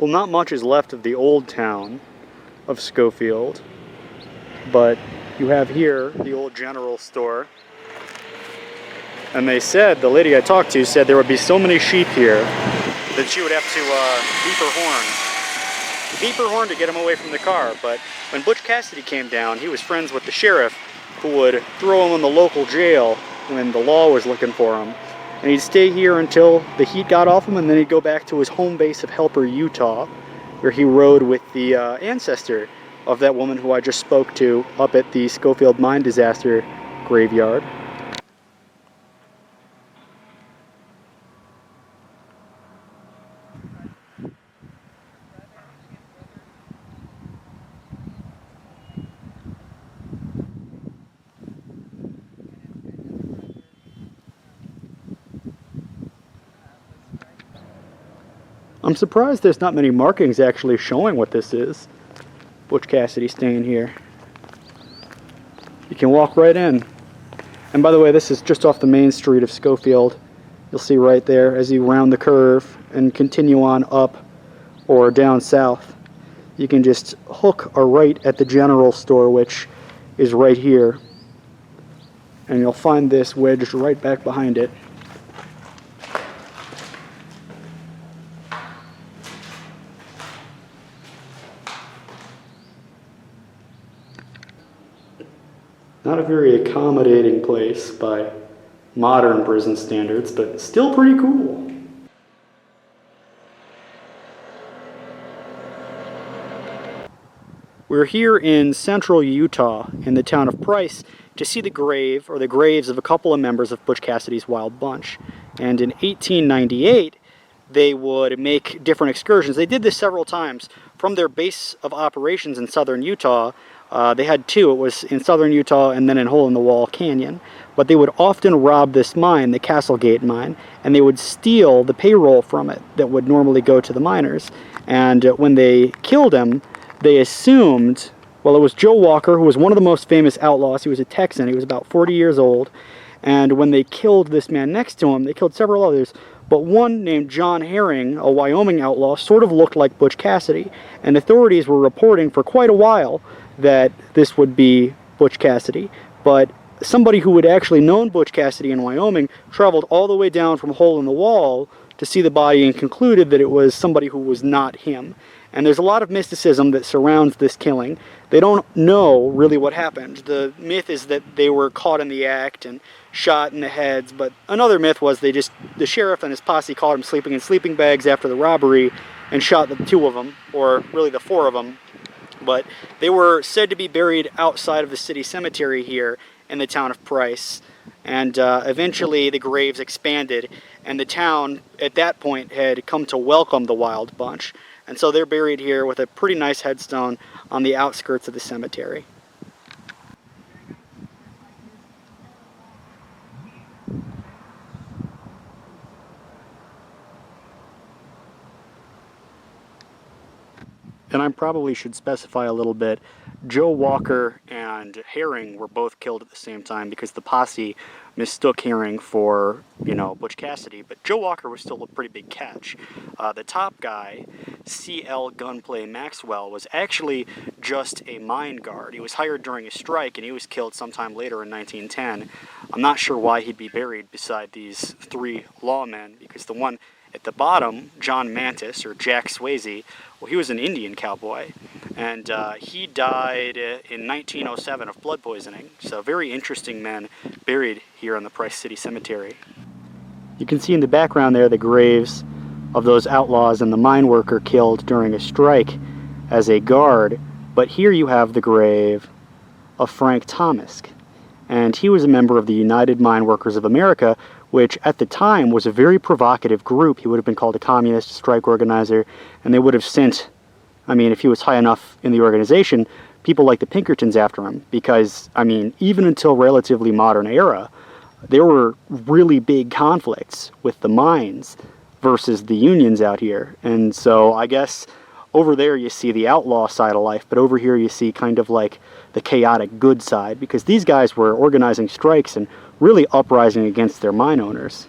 Well, not much is left of the old town of Schofield, but you have here the old general store. And they said, the lady I talked to said there would be so many sheep here that she would have to beep her horn. Beep her horn to get him away from the car. But when Butch Cassidy came down, he was friends with the sheriff, who would throw him in the local jail when the law was looking for him. And he'd stay here until the heat got off him, and then he'd go back to his home base of Helper, Utah, where he rode with the ancestor of that woman who I just spoke to up at the Schofield mine disaster graveyard. I'm surprised there's not many markings actually showing what this is. Butch Cassidy staying here. You can walk right in. And by the way, this is just off the main street of Schofield. You'll see right there as you round the curve and continue on up or down south. You can just hook a right at the general store, which is right here. And you'll find this wedged right back behind it. Not a very accommodating place by modern prison standards, but still pretty cool. We're here in central Utah in the town of Price to see the grave, or the graves, of a couple of members of Butch Cassidy's Wild Bunch. And in 1898, they would make different excursions. They did this several times from their base of operations in southern Utah. They had two. It was in southern Utah and then in Hole-in-the-Wall Canyon. But they would often rob this mine, the Castlegate mine, and they would steal the payroll from it that would normally go to the miners. And when they killed him, they assumed, well, it was Joe Walker, who was one of the most famous outlaws. He was a Texan. He was about 40 years old. And when they killed this man next to him, they killed several others. But one named John Herring, a Wyoming outlaw, sort of looked like Butch Cassidy. And authorities were reporting for quite a while that this would be Butch Cassidy. But somebody who had actually known Butch Cassidy in Wyoming traveled all the way down from Hole-in-the-Wall to see the body and concluded that it was somebody who was not him. And there's a lot of mysticism that surrounds this killing. They don't know really what happened. The myth is that they were caught in the act and shot in the heads, but another myth was the sheriff and his posse caught him sleeping in sleeping bags after the robbery and shot the two of them, or really the four of them. But they were said to be buried outside of the city cemetery here in the town of Price. And eventually the graves expanded, and the town at that point had come to welcome the Wild Bunch. And so they're buried here with a pretty nice headstone on the outskirts of the cemetery. And I probably should specify a little bit, Joe Walker and Herring were both killed at the same time because the posse mistook Herring for, Butch Cassidy. But Joe Walker was still a pretty big catch. The top guy, C.L. Gunplay Maxwell, was actually just a mine guard. He was hired during a strike, and he was killed sometime later in 1910. I'm not sure why he'd be buried beside these three lawmen, because the one at the bottom, John Mantis, or Jack Swayze, well, he was an Indian cowboy, and he died in 1907 of blood poisoning. So very interesting men buried here in the Price City Cemetery. You can see in the background there the graves of those outlaws and the mine worker killed during a strike as a guard, but here you have the grave of Frank Thomas, and he was a member of the United Mine Workers of America, which at the time was a very provocative group. He would have been called a communist, strike organizer, and they would have sent, if he was high enough in the organization, people like the Pinkertons after him, because, even until relatively modern era, there were really big conflicts with the mines versus the unions out here. And so I guess over there you see the outlaw side of life, but over here you see kind of like the chaotic good side, because these guys were organizing strikes and really uprising against their mine owners.